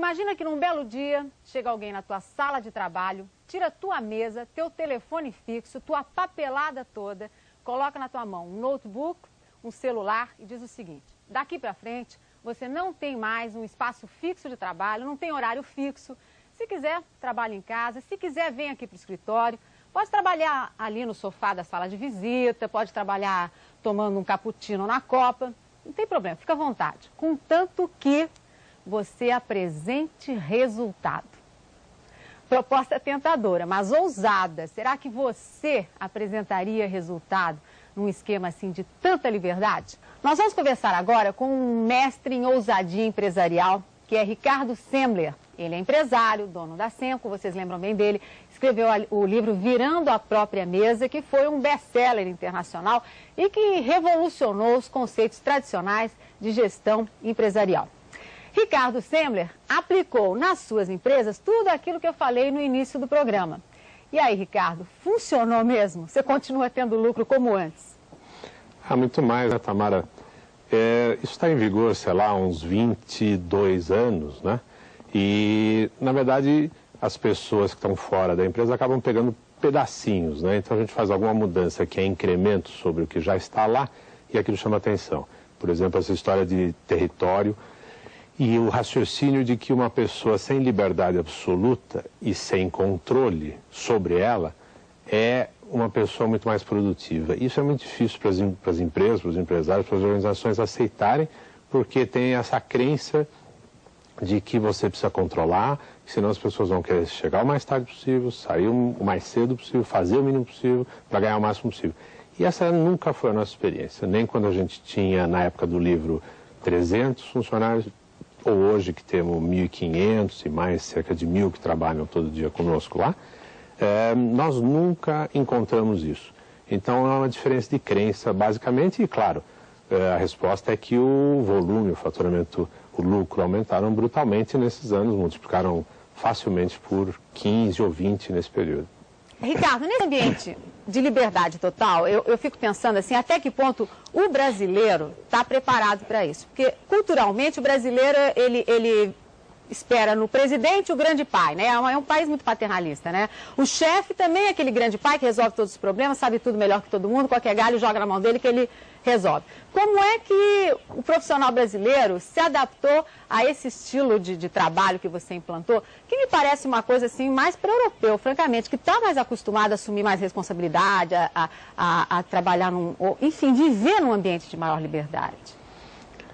Imagina que num belo dia chega alguém na tua sala de trabalho, tira tua mesa, teu telefone fixo, tua papelada toda, coloca na tua mão um notebook, um celular e diz o seguinte: daqui para frente você não tem mais um espaço fixo de trabalho, não tem horário fixo. Se quiser, trabalhe em casa, se quiser, vem aqui para o escritório. Pode trabalhar ali no sofá da sala de visita, pode trabalhar tomando um cappuccino na copa, não tem problema, fica à vontade. Contanto que você apresente resultado. Proposta tentadora, mas ousada. Será que você apresentaria resultado num esquema assim de tanta liberdade? Nós vamos conversar agora com um mestre em ousadia empresarial, que é Ricardo Semler. Ele é empresário, dono da Semco, vocês lembram bem dele. Escreveu o livro Virando a Própria Mesa, que foi um best-seller internacional e que revolucionou os conceitos tradicionais de gestão empresarial. Ricardo Semler aplicou nas suas empresas tudo aquilo que eu falei no início do programa. E aí, Ricardo, funcionou mesmo? Você continua tendo lucro como antes? Muito mais, né, Tamara? Isso está em vigor, sei lá, uns 22 anos, né? E, na verdade, as pessoas que estão fora da empresa acabam pegando pedacinhos, né? Então a gente faz alguma mudança que é incremento sobre o que já está lá e aquilo chama atenção. Por exemplo, essa história de território e o raciocínio de que uma pessoa sem liberdade absoluta e sem controle sobre ela é uma pessoa muito mais produtiva. Isso é muito difícil para as empresas, para os empresários, para as organizações aceitarem, porque tem essa crença de que você precisa controlar, senão as pessoas vão querer chegar o mais tarde possível, sair o mais cedo possível, fazer o mínimo possível para ganhar o máximo possível. E essa nunca foi a nossa experiência, nem quando a gente tinha, na época do livro, 300 funcionários, ou hoje que temos 1.500 e mais cerca de 1.000 que trabalham todo dia conosco lá, nós nunca encontramos isso. Então é uma diferença de crença, basicamente, e claro, a resposta é que o volume, o faturamento, o lucro aumentaram brutalmente nesses anos, multiplicaram facilmente por 15 ou 20 nesse período. Ricardo, nesse ambiente de liberdade total, eu fico pensando assim, até que ponto o brasileiro está preparado para isso? Porque, culturalmente, o brasileiro, ele espera no presidente o grande pai, né? É um país muito paternalista, né? O chefe também é aquele grande pai que resolve todos os problemas, sabe tudo melhor que todo mundo, qualquer galho joga na mão dele que ele resolve. Como é que o profissional brasileiro se adaptou a esse estilo de trabalho que você implantou, que me parece uma coisa assim mais para o europeu, francamente, que está mais acostumado a assumir mais responsabilidade, a trabalhar enfim, viver num ambiente de maior liberdade?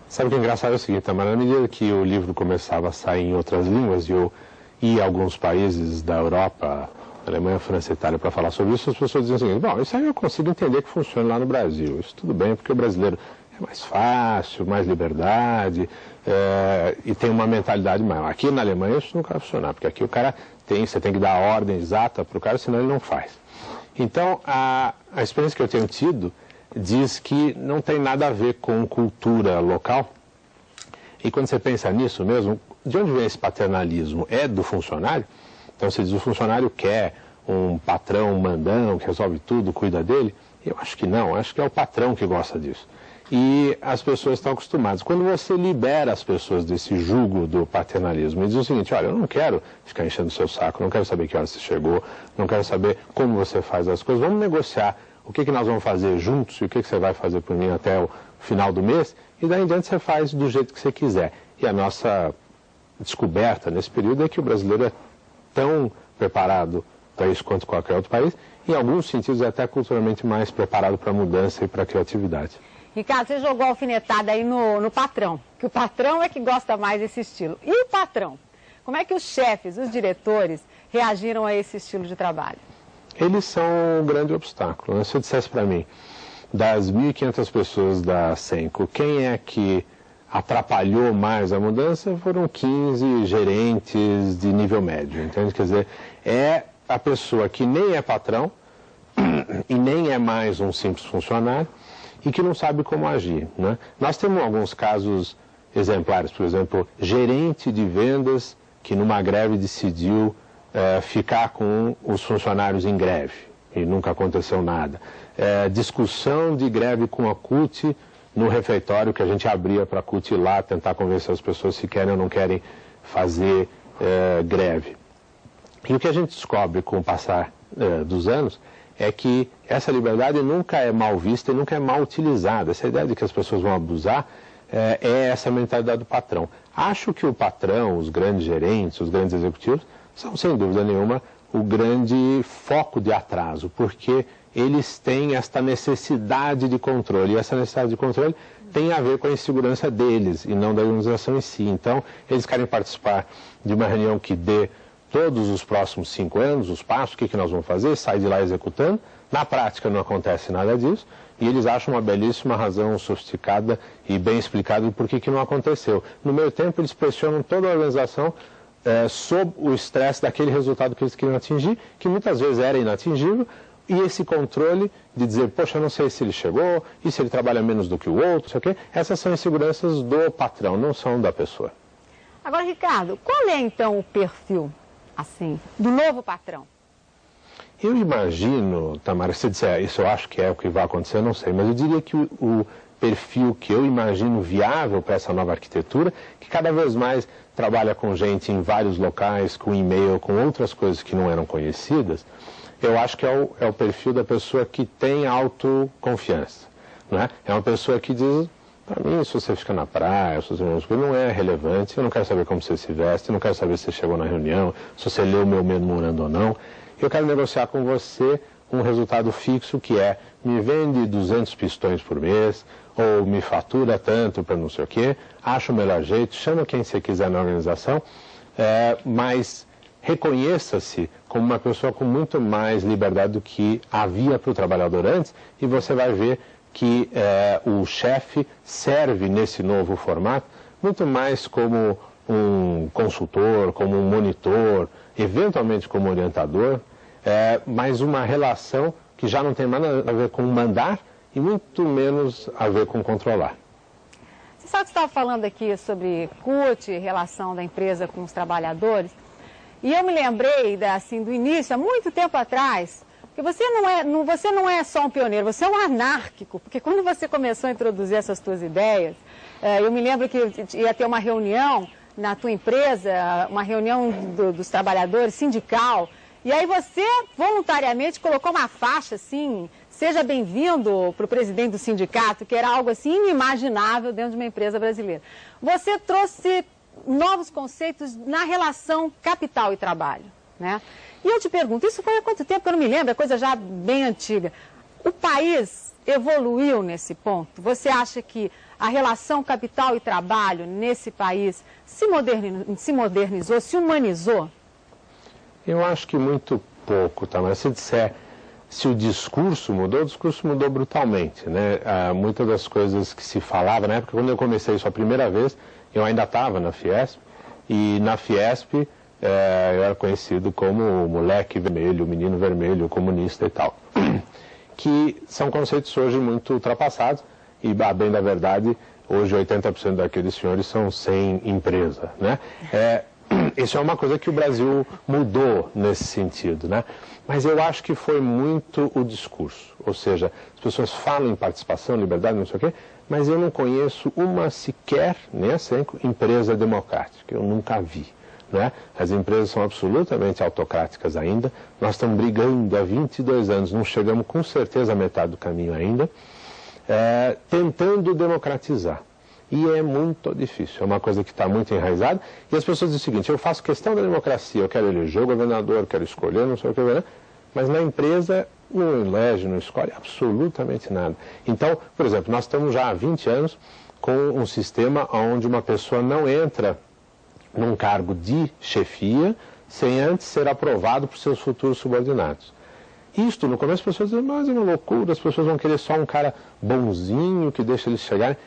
Sabe o que é engraçado é o seguinte, Tamara, na medida que o livro começava a sair em outras línguas e eu ia a alguns países da Europa, Alemanha, França e Itália, para falar sobre isso, as pessoas diziam o seguinte: bom, isso aí eu consigo entender que funciona lá no Brasil, isso tudo bem, porque o brasileiro é mais fácil, mais liberdade e tem uma mentalidade maior. Aqui na Alemanha isso nunca vai funcionar, porque aqui você tem que dar a ordem exata para o cara, senão ele não faz. Então, a experiência que eu tenho tido diz que não tem nada a ver com cultura local. E quando você pensa nisso mesmo, de onde vem esse paternalismo? É do funcionário? Então você diz, o funcionário quer um patrão mandão que resolve tudo, cuida dele? Eu acho que não, acho que é o patrão que gosta disso. E as pessoas estão acostumadas. Quando você libera as pessoas desse jugo do paternalismo e diz o seguinte: olha, eu não quero ficar enchendo o seu saco, não quero saber que hora você chegou, não quero saber como você faz as coisas, vamos negociar o que nós vamos fazer juntos e o que você vai fazer por mim até o final do mês, e daí em diante você faz do jeito que você quiser. E a nossa descoberta nesse período é que o brasileiro é tão preparado para isso quanto qualquer outro país, e em alguns sentidos é até culturalmente mais preparado para a mudança e para a criatividade. Ricardo, você jogou a alfinetada aí no patrão, que o patrão é que gosta mais desse estilo. E o patrão? Como é que os chefes, os diretores, reagiram a esse estilo de trabalho? Eles são um grande obstáculo, né? Se eu dissesse para mim, das 1.500 pessoas da Semco, quem é que atrapalhou mais a mudança? Foram 15 gerentes de nível médio, entende? Quer dizer, é a pessoa que nem é patrão e nem é mais um simples funcionário e que não sabe como agir, né? Nós temos alguns casos exemplares, por exemplo, gerente de vendas que numa greve decidiu ficar com os funcionários em greve e nunca aconteceu nada. Discussão de greve com a CUT no refeitório que a gente abria para a CUT ir lá tentar convencer as pessoas se querem ou não querem fazer greve. E o que a gente descobre com o passar dos anos é que essa liberdade nunca é mal vista e nunca é mal utilizada. Essa ideia de que as pessoas vão abusar é essa mentalidade do patrão. Acho que o patrão, os grandes gerentes, os grandes executivos, são sem dúvida nenhuma o grande foco de atraso, porque eles têm esta necessidade de controle, e essa necessidade de controle tem a ver com a insegurança deles e não da organização em si. Então, eles querem participar de uma reunião que dê todos os próximos 5 anos, os passos, o que nós vamos fazer, sai de lá executando. Na prática não acontece nada disso, e eles acham uma belíssima razão sofisticada e bem explicada de por que não aconteceu. No meio tempo, eles pressionam toda a organização sob o estresse daquele resultado que eles queriam atingir, que muitas vezes era inatingível, e esse controle de dizer, poxa, eu não sei se ele chegou, e se ele trabalha menos do que o outro, sei o quê. Essas são inseguranças do patrão, não são da pessoa. Agora, Ricardo, qual é então o perfil, assim, do novo patrão? Eu imagino, Tamara, se você disser isso eu acho que é o que vai acontecer, eu não sei, mas eu diria que o perfil que eu imagino viável para essa nova arquitetura, que cada vez mais trabalha com gente em vários locais, com e-mail, com outras coisas que não eram conhecidas, eu acho que é o perfil da pessoa que tem autoconfiança. Não é? É uma pessoa que diz, para mim, se você fica na praia, se você não é relevante, eu não quero saber como você se veste, eu não quero saber se você chegou na reunião, se você leu o meu memorando ou não. Eu quero negociar com você um resultado fixo que é, me vende 200 pistões por mês, ou me fatura tanto para não sei o quê, acha o melhor jeito, chama quem você quiser na organização, mas reconheça-se como uma pessoa com muito mais liberdade do que havia para o trabalhador antes, e você vai ver que o chefe serve nesse novo formato muito mais como um consultor, como um monitor, eventualmente como orientador, mas uma relação que já não tem mais a ver com mandar e muito menos a ver com controlar. Você sabe que você estava falando aqui sobre CUT, relação da empresa com os trabalhadores, e eu me lembrei do início, há muito tempo atrás, que você não é só um pioneiro, você é um anárquico, porque quando você começou a introduzir essas suas ideias, eu me lembro que ia ter uma reunião na tua empresa, uma reunião dos trabalhadores, sindical, e aí você voluntariamente colocou uma faixa assim, seja bem-vindo para o presidente do sindicato, que era algo assim inimaginável dentro de uma empresa brasileira. Você trouxe novos conceitos na relação capital e trabalho, né? E eu te pergunto, isso foi há quanto tempo? Eu não me lembro, é coisa já bem antiga. O país evoluiu nesse ponto? Você acha que a relação capital e trabalho nesse país se modernizou, se humanizou? Eu acho que muito pouco, tá? Mas se disser se o discurso mudou brutalmente, né? Muitas das coisas que se falava, na época quando eu comecei isso a primeira vez, eu ainda estava na Fiesp, e na Fiesp eu era conhecido como o moleque vermelho, o menino vermelho, o comunista e tal, que são conceitos hoje muito ultrapassados, e a bem da verdade, hoje 80% daqueles senhores são sem empresa, né? Isso é uma coisa que o Brasil mudou nesse sentido, né? Mas eu acho que foi muito o discurso, ou seja, as pessoas falam em participação, liberdade, não sei o quê, mas eu não conheço uma sequer, nem a Cenco, empresa democrática, eu nunca vi, né? As empresas são absolutamente autocráticas ainda, nós estamos brigando há 22 anos, não chegamos com certeza à metade do caminho ainda, tentando democratizar. E é muito difícil, é uma coisa que está muito enraizada. E as pessoas dizem o seguinte, eu faço questão da democracia, eu quero eleger o governador, eu quero escolher, não sei o que, né? Mas na empresa não elege, não escolhe absolutamente nada. Então, por exemplo, nós estamos já há 20 anos com um sistema onde uma pessoa não entra num cargo de chefia sem antes ser aprovado por seus futuros subordinados. Isto, no começo, as pessoas dizem, mas é uma loucura, as pessoas vão querer só um cara bonzinho que deixa eles chegarem.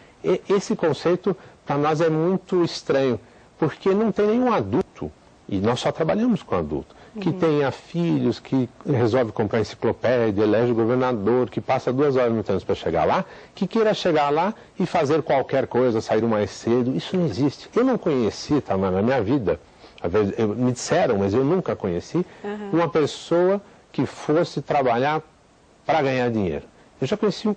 Esse conceito, para nós, é muito estranho, porque não tem nenhum adulto, e nós só trabalhamos com adulto, que tenha filhos, que resolve comprar enciclopédia, elege o governador, que passa 2 horas no trânsito para chegar lá, que queira chegar lá e fazer qualquer coisa, sair mais cedo. Isso não existe. Eu não conheci, tá, na minha vida, me disseram, mas eu nunca conheci, uma pessoa que fosse trabalhar para ganhar dinheiro. Eu já conheci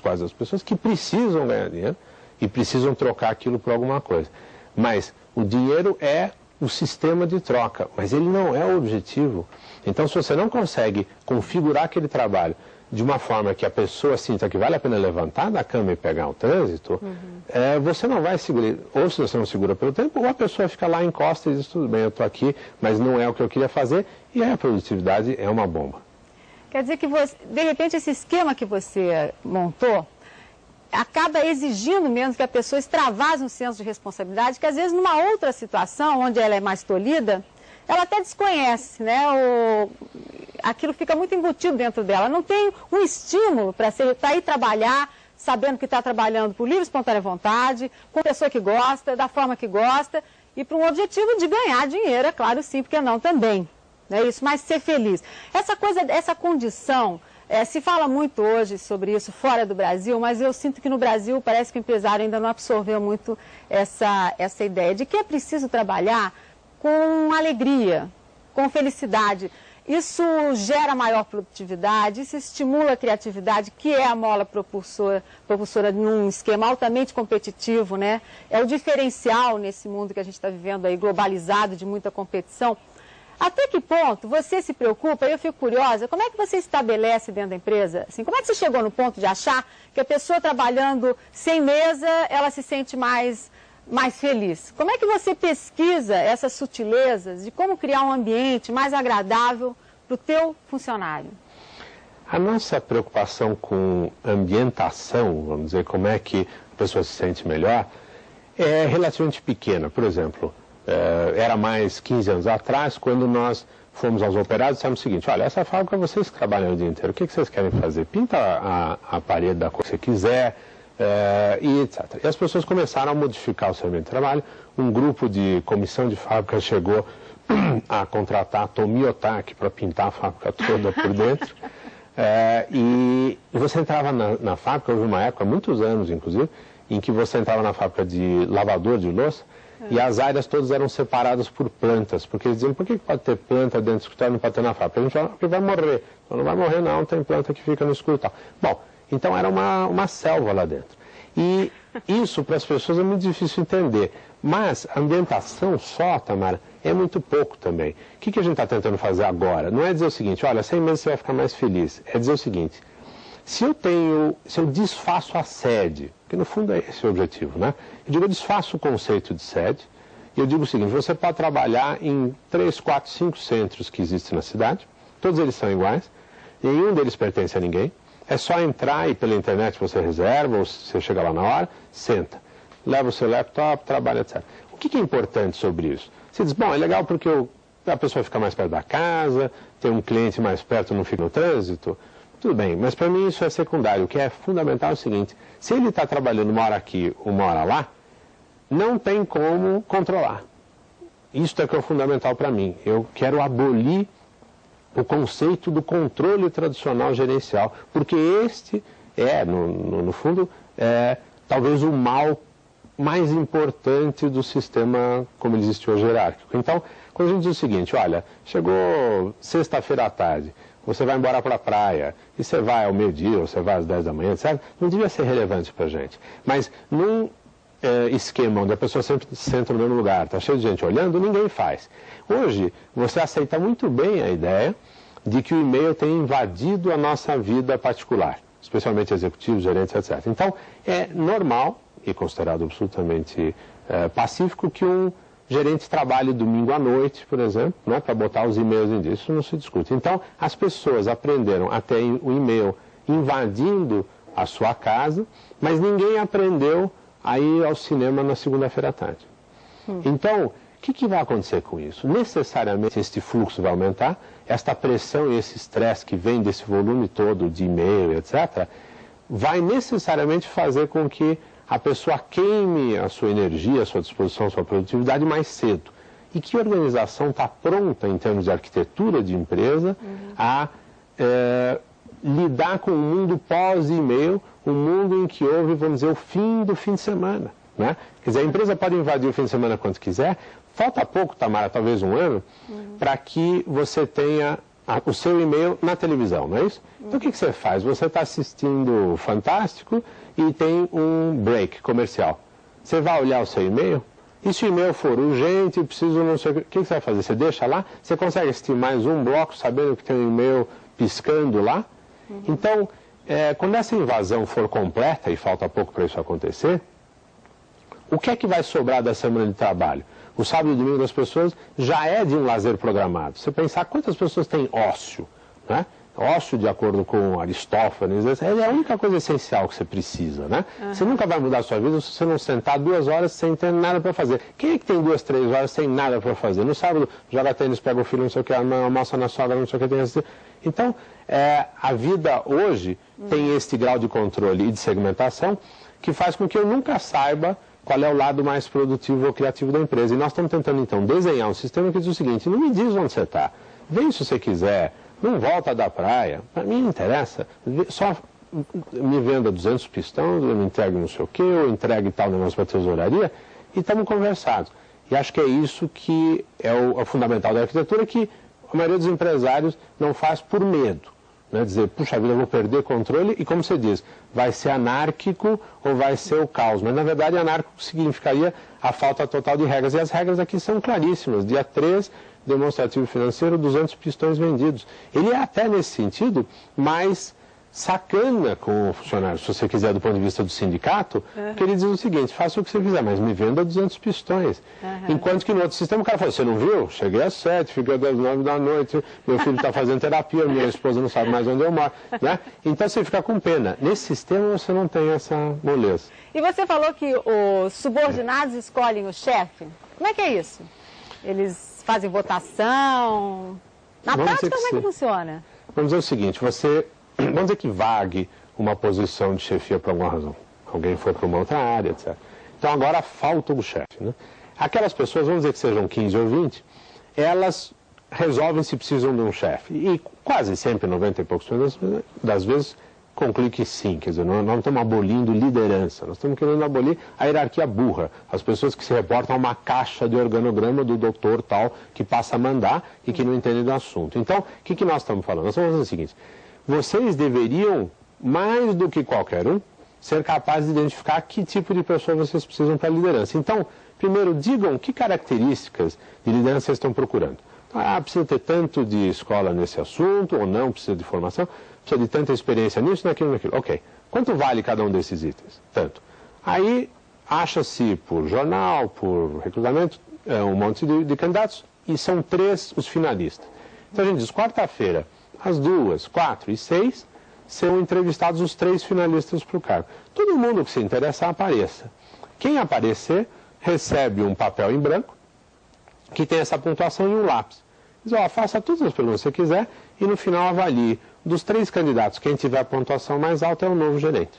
quase as pessoas que precisam ganhar dinheiro e precisam trocar aquilo por alguma coisa. Mas o dinheiro é o sistema de troca, mas ele não é o objetivo. Então, se você não consegue configurar aquele trabalho de uma forma que a pessoa sinta que vale a pena levantar da cama e pegar o trânsito, você não vai segurar, ou se você não segura pelo tempo, ou a pessoa fica lá, encosta e diz, tudo bem, eu estou aqui, mas não é o que eu queria fazer, e aí a produtividade é uma bomba. Quer dizer que, de repente, esse esquema que você montou acaba exigindo mesmo que a pessoa extravase um senso de responsabilidade, que às vezes numa outra situação, onde ela é mais tolhida, ela até desconhece, né? Aquilo fica muito embutido dentro dela. Não tem um estímulo para ir trabalhar, sabendo que está trabalhando por livre e espontânea vontade, com a pessoa que gosta, da forma que gosta, e para um objetivo de ganhar dinheiro, é claro, sim, porque não também. Não é isso, mas ser feliz. Essa condição, se fala muito hoje sobre isso fora do Brasil, mas eu sinto que no Brasil parece que o empresário ainda não absorveu muito essa ideia de que é preciso trabalhar com alegria, com felicidade. Isso gera maior produtividade, isso estimula a criatividade, que é a mola propulsora num esquema altamente competitivo, né? É o diferencial nesse mundo que a gente está vivendo aí, globalizado, de muita competição. Até que ponto você se preocupa, eu fico curiosa, como é que você estabelece dentro da empresa? Assim, como é que você chegou no ponto de achar que a pessoa trabalhando sem mesa, ela se sente mais feliz? Como é que você pesquisa essas sutilezas de como criar um ambiente mais agradável para o teu funcionário? A nossa preocupação com ambientação, vamos dizer, como é que a pessoa se sente melhor, é relativamente pequena. Por exemplo, era mais 15 anos atrás, quando nós fomos aos operários e dissemos o seguinte, olha, essa fábrica vocês que trabalham o dia inteiro, o que vocês querem fazer? Pinta a parede da cor que você quiser, e etc. E as pessoas começaram a modificar o seu ambiente de trabalho. Um grupo de comissão de fábrica chegou a contratar a Tomi Otaki para pintar a fábrica toda por dentro. E você entrava na fábrica, houve uma época, muitos anos inclusive, em que você entrava na fábrica de lavador de louça e as áreas todas eram separadas por plantas, porque eles diziam, por que pode ter planta dentro do escritório e não pode ter na fábrica? A gente fala, porque vai morrer. Então, não vai morrer não, tem planta que fica no escuro e tal. Bom, então era uma selva lá dentro. E isso para as pessoas é muito difícil entender. Mas a ambientação só, Tamara, é muito pouco também. O que a gente está tentando fazer agora? Não é dizer o seguinte, olha, 100 meses você vai ficar mais feliz. É dizer o seguinte, se eu desfaço a sede, que no fundo é esse o objetivo, né? Eu desfaço o conceito de sede, e eu digo o seguinte, você pode trabalhar em 3, 4, 5 centros que existem na cidade, todos eles são iguais, nenhum deles pertence a ninguém, é só entrar e pela internet você reserva, ou você chega lá na hora, senta, leva o seu laptop, trabalha, etc. O que é importante sobre isso? Você diz, bom, é legal porque a pessoa fica mais perto da casa, tem um cliente mais perto, não fica no trânsito, tudo bem, mas para mim isso é secundário. O que é fundamental é o seguinte, se ele está trabalhando uma hora aqui, uma hora lá, não tem como controlar. Isso é que é o fundamental para mim. Eu quero abolir o conceito do controle tradicional gerencial, porque este é, no fundo, talvez o mal mais importante do sistema como ele existe hoje, hierárquico. Então, quando a gente diz o seguinte, olha, chegou sexta-feira à tarde, você vai embora para a praia, e você vai ao meio-dia, ou você vai às 10 da manhã, etc., não devia ser relevante para a gente. Mas num esquema onde a pessoa sempre senta no mesmo lugar, está cheio de gente olhando, ninguém faz. Hoje, você aceita muito bem a ideia de que o e-mail tem invadido a nossa vida particular, especialmente executivos, gerentes, etc. Então, é normal e considerado absolutamente pacífico que um gerente trabalhe domingo à noite, por exemplo, né, para botar os e-mails em dia. Isso não se discute. Então, as pessoas aprenderam a ter o e-mail invadindo a sua casa, mas ninguém aprendeu a ir ao cinema na segunda-feira à tarde. Então, o que vai acontecer com isso? Necessariamente este fluxo vai aumentar, esta pressão e esse estresse que vem desse volume todo de e-mail, etc., vai necessariamente fazer com que a pessoa queime a sua energia, a sua disposição, a sua produtividade mais cedo. E que organização está pronta, em termos de arquitetura de empresa, a lidar com o mundo pós-e-mail, um mundo em que houve, vamos dizer, o fim do fim de semana, né? Quer dizer, a empresa pode invadir o fim de semana quanto quiser, falta pouco, Tamara, talvez um ano, para que você tenha o seu e-mail na televisão, não é isso? Então o que você faz? Você está assistindo Fantástico e tem um break comercial. Você vai olhar o seu e-mail? E se o e-mail for urgente, preciso não sei o que você vai fazer? Você deixa lá? Você consegue assistir mais um bloco sabendo que tem um e-mail piscando lá? Então, quando essa invasão for completa, e falta pouco para isso acontecer, o que é que vai sobrar da semana de trabalho? O sábado e domingo das pessoas já é de um lazer programado. Você pensar quantas pessoas têm ócio, né? Ócio, de acordo com Aristófanes, é a única coisa essencial que você precisa, né? Você nunca vai mudar a sua vida se você não sentar 2 horas sem ter nada para fazer. Quem é que tem 2, 3 horas sem nada para fazer? No sábado, joga tênis, pega o filho, não sei o que, almoça na sogra, não sei o que, tem esse... Então, a vida hoje tem este grau de controle e de segmentação que faz com que eu nunca saiba qual é o lado mais produtivo ou criativo da empresa. E nós estamos tentando, então, desenhar um sistema que diz o seguinte: não me diz onde você está, vem se você quiser, não volta da praia, para mim não interessa, só me venda 200 pistões, eu me entregue não sei o quê, ou entregue tal negócio para a tesouraria, e estamos conversados. E acho que é isso que é o fundamental da arquitetura, que a maioria dos empresários não faz por medo. Né, dizer, puxa vida, eu vou perder controle, e como você diz, vai ser anárquico ou vai ser o caos. Mas, na verdade, anárquico significaria a falta total de regras. E as regras aqui são claríssimas. Dia 3, demonstrativo financeiro, 200 pistões vendidos. Ele é até, nesse sentido, mais sacana com o funcionário, se você quiser, do ponto de vista do sindicato, porque ele diz o seguinte: faça o que você quiser, mas me venda 200 pistões. Enquanto que no outro sistema o cara fala: você não viu? Cheguei às 7, fiquei às 9 da noite, meu filho está fazendo terapia, minha esposa não sabe mais onde eu moro, né? Então você fica com pena. Nesse sistema você não tem essa moleza. E você falou que os subordinados escolhem o chefe. Como é que é isso? Eles fazem votação? Na prática, como é que funciona? Vamos dizer o seguinte: vamos dizer que vague uma posição de chefia por alguma razão. Alguém foi para uma outra área, etc. Então agora falta o chefe, né? Aquelas pessoas, vamos dizer que sejam 15 ou 20, elas resolvem se precisam de um chefe. E quase sempre, 90 e poucos das vezes, conclui que sim. Quer dizer, nós não estamos abolindo liderança, nós estamos querendo abolir a hierarquia burra. As pessoas que se reportam a uma caixa de organograma do doutor tal, que passa a mandar e que não entende do assunto. Então, o que nós estamos falando? Nós estamos falando o seguinte: vocês deveriam, mais do que qualquer um, ser capazes de identificar que tipo de pessoa vocês precisam para a liderança. Então, primeiro, digam que características de liderança vocês estão procurando. Precisa ter tanto de escola nesse assunto, ou não, precisa de formação, precisa de tanta experiência nisso, naquilo, naquilo. Ok. Quanto vale cada um desses itens? Tanto. Aí, acha-se por jornal, por recrutamento, um monte de candidatos, e são 3 os finalistas. Então a gente diz, quarta-feira, às 2, 4 e 6, serão entrevistados os 3 finalistas para o cargo. Todo mundo que se interessar apareça. Quem aparecer recebe um papel em branco, que tem essa pontuação e um lápis. Diz, faça todas as perguntas que você quiser e no final avalie. Dos 3 candidatos, quem tiver a pontuação mais alta é o novo gerente.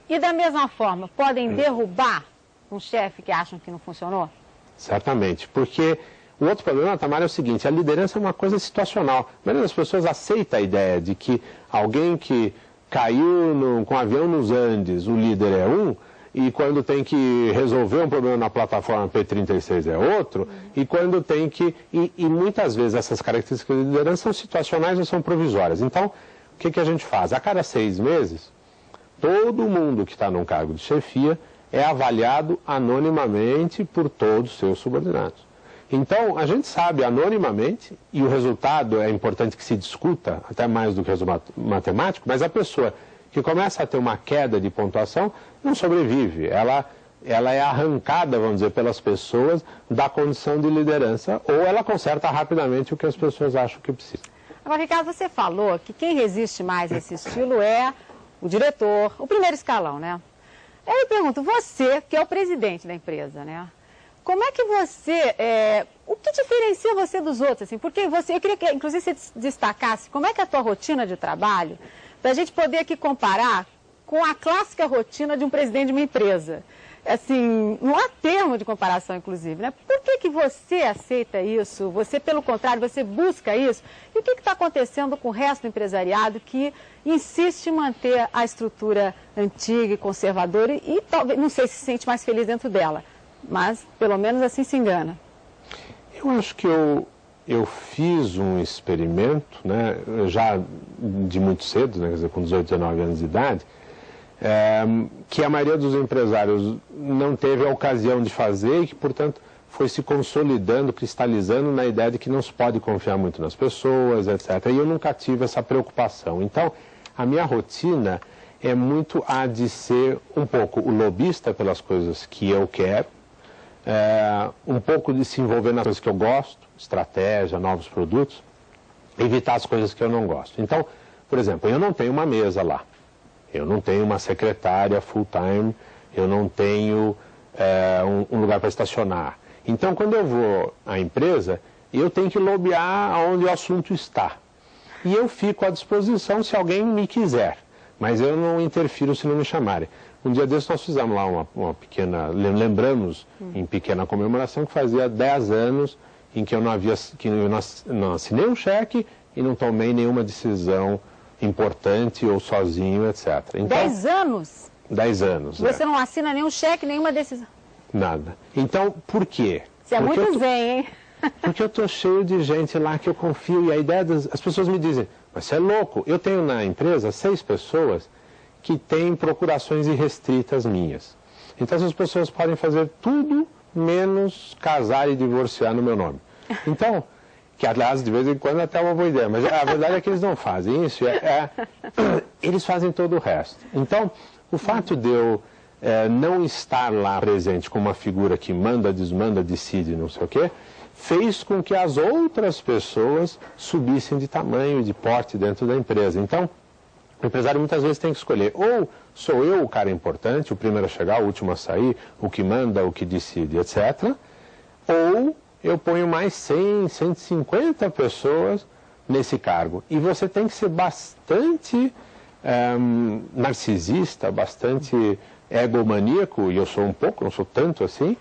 E da mesma forma, podem derrubar um chefe que acham que não funcionou? Certamente, porque o outro problema, Tamara, é o seguinte: a liderança é uma coisa situacional. A maioria das pessoas aceita a ideia de que alguém que caiu com um avião nos Andes, o líder é um, e quando tem que resolver um problema na plataforma P-36 é outro, e quando tem que... E muitas vezes essas características de liderança são situacionais ou são provisórias. Então, o que a gente faz? A cada 6 meses, todo mundo que está num cargo de chefia é avaliado anonimamente por todos os seus subordinados. Então, a gente sabe anonimamente, e o resultado é importante que se discuta, até mais do que o resultado matemático, mas a pessoa que começa a ter uma queda de pontuação não sobrevive. Ela é arrancada, vamos dizer, pelas pessoas da condição de liderança, ou ela conserta rapidamente o que as pessoas acham que precisa. Agora, Ricardo, você falou que quem resiste mais a esse estilo é o diretor, o primeiro escalão, né? Eu pergunto, você, que é o presidente da empresa, né? Como é que você, o que diferencia você dos outros, assim? Porque eu queria que, inclusive, você destacasse como é que é a tua rotina de trabalho, para a gente poder aqui comparar com a clássica rotina de um presidente de uma empresa. Assim, não há termo de comparação, inclusive, né? Por que você aceita isso? Você, pelo contrário, você busca isso? E o que está acontecendo com o resto do empresariado que insiste em manter a estrutura antiga e conservadora e talvez, não sei se sente mais feliz dentro dela, mas pelo menos assim se engana? Eu acho que eu fiz um experimento, né, já de muito cedo, né, quer dizer, com 18, 19 anos de idade, que a maioria dos empresários não teve a ocasião de fazer e que, portanto, foi se consolidando, cristalizando na ideia de que não se pode confiar muito nas pessoas, etc. E eu nunca tive essa preocupação. Então, a minha rotina é muito a de ser um pouco o lobista pelas coisas que eu quero, um pouco de se envolver nas coisas que eu gosto, estratégia, novos produtos, evitar as coisas que eu não gosto. Então, por exemplo, eu não tenho uma mesa lá, eu não tenho uma secretária full-time, eu não tenho um lugar para estacionar. Então, quando eu vou à empresa, eu tenho que lobear onde o assunto está. E eu fico à disposição se alguém me quiser, mas eu não interfiro se não me chamarem. Um dia desses nós fizemos lá uma pequena, lembramos em pequena comemoração que fazia 10 anos em que eu não assinei um cheque e não tomei nenhuma decisão importante ou sozinho, etc. Então, 10 anos? 10 anos. Você não assina nenhum cheque, nenhuma decisão? Nada. Então, por quê? Você é muito zen, hein? Porque eu estou cheio de gente lá que eu confio e a ideia as pessoas me dizem, mas você é louco. Eu tenho na empresa 6 pessoas que têm procurações irrestritas minhas. Então essas pessoas podem fazer tudo menos casar e divorciar no meu nome. Então, que aliás de vez em quando até é uma boa ideia, mas a verdade é que eles não fazem isso, eles fazem todo o resto. Então, o fato de eu não estar lá presente como uma figura que manda, desmanda, decide, não sei o quê, fez com que as outras pessoas subissem de tamanho e de porte dentro da empresa. Então, o empresário muitas vezes tem que escolher, ou sou eu o cara importante, o primeiro a chegar, o último a sair, o que manda, o que decide, etc., ou eu ponho mais 100, 150 pessoas nesse cargo. E você tem que ser bastante narcisista, bastante egomaníaco, e eu sou um pouco, não sou tanto assim,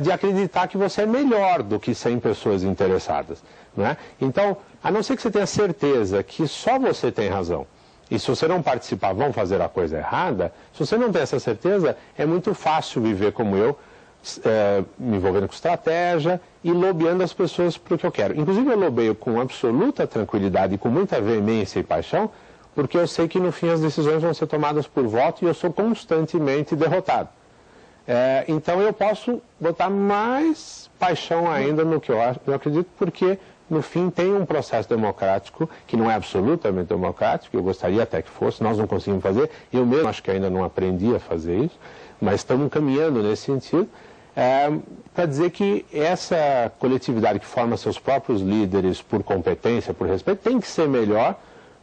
de acreditar que você é melhor do que 100 pessoas interessadas. Não é? Então, a não ser que você tenha certeza que só você tem razão, e se você não participar vão fazer a coisa errada, se você não tem essa certeza, é muito fácil viver como eu, me envolvendo com estratégia e lobeando as pessoas para o que eu quero. Inclusive eu lobeio com absoluta tranquilidade e com muita veemência e paixão, porque eu sei que no fim as decisões vão ser tomadas por voto e eu sou constantemente derrotado. Então eu posso botar mais paixão ainda no que eu acredito, porque no fim tem um processo democrático que não é absolutamente democrático, eu gostaria até que fosse, nós não conseguimos fazer, eu mesmo acho que ainda não aprendi a fazer isso, mas estamos caminhando nesse sentido, para dizer que essa coletividade que forma seus próprios líderes por competência, por respeito, tem que ser melhor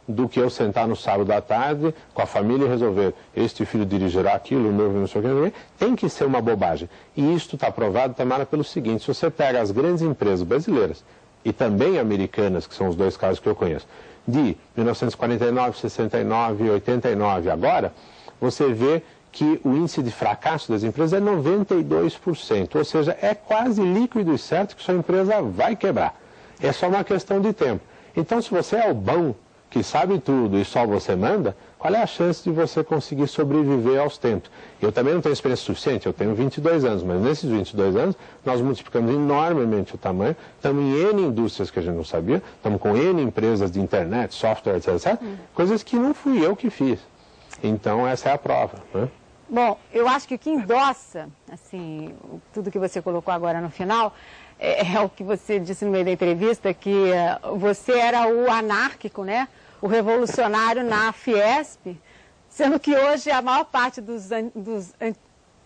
do que eu sentar no sábado à tarde com a família e resolver, este filho dirigirá aquilo, o meu não sei o que, tem que ser uma bobagem. E isto está provado, Tamara, pelo seguinte, se você pega as grandes empresas brasileiras e também americanas, que são os 2 casos que eu conheço, de 1949, 69, 89 agora, você vê que o índice de fracasso das empresas é 92%, ou seja, é quase líquido e certo que sua empresa vai quebrar. É só uma questão de tempo. Então, se você é o bom, que sabe tudo e só você manda, qual é a chance de você conseguir sobreviver aos tempos? Eu também não tenho experiência suficiente, eu tenho 22 anos, mas nesses 22 anos nós multiplicamos enormemente o tamanho, estamos em N indústrias que a gente não sabia, estamos com N empresas de internet, software, etc., coisas que não fui eu que fiz. Então essa é a prova, né? Bom, eu acho que o que endossa, assim, tudo que você colocou agora no final, é o que você disse no meio da entrevista, que você era o anárquico, né? O revolucionário na Fiesp, sendo que hoje a maior parte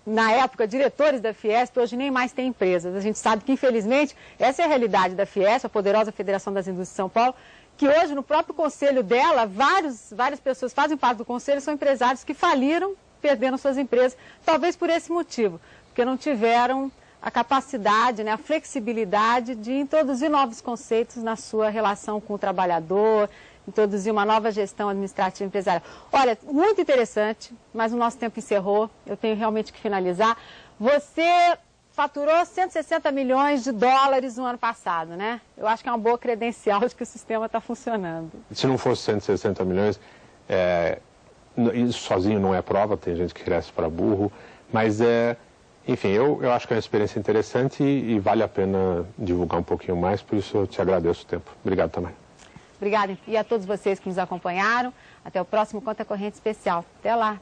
na época, diretores da Fiesp, hoje nem mais tem empresas. A gente sabe que, infelizmente, essa é a realidade da Fiesp, a poderosa Federação das Indústrias de São Paulo, que hoje, no próprio conselho dela, várias pessoas fazem parte do conselho, são empresários que faliram, perdendo suas empresas, talvez por esse motivo, porque não tiveram a capacidade, né, a flexibilidade de introduzir novos conceitos na sua relação com o trabalhador, introduzir uma nova gestão administrativa empresarial. Olha, muito interessante, mas o nosso tempo encerrou, eu tenho realmente que finalizar. Você faturou 160 milhões de dólares no ano passado, né? Eu acho que é uma boa credencial de que o sistema está funcionando. Se não fosse 160 milhões, isso sozinho não é prova, tem gente que cresce para burro, mas enfim, eu acho que é uma experiência interessante e vale a pena divulgar um pouquinho mais, por isso eu te agradeço o tempo. Obrigado também. Obrigada e a todos vocês que nos acompanharam. Até o próximo Conta Corrente Especial. Até lá!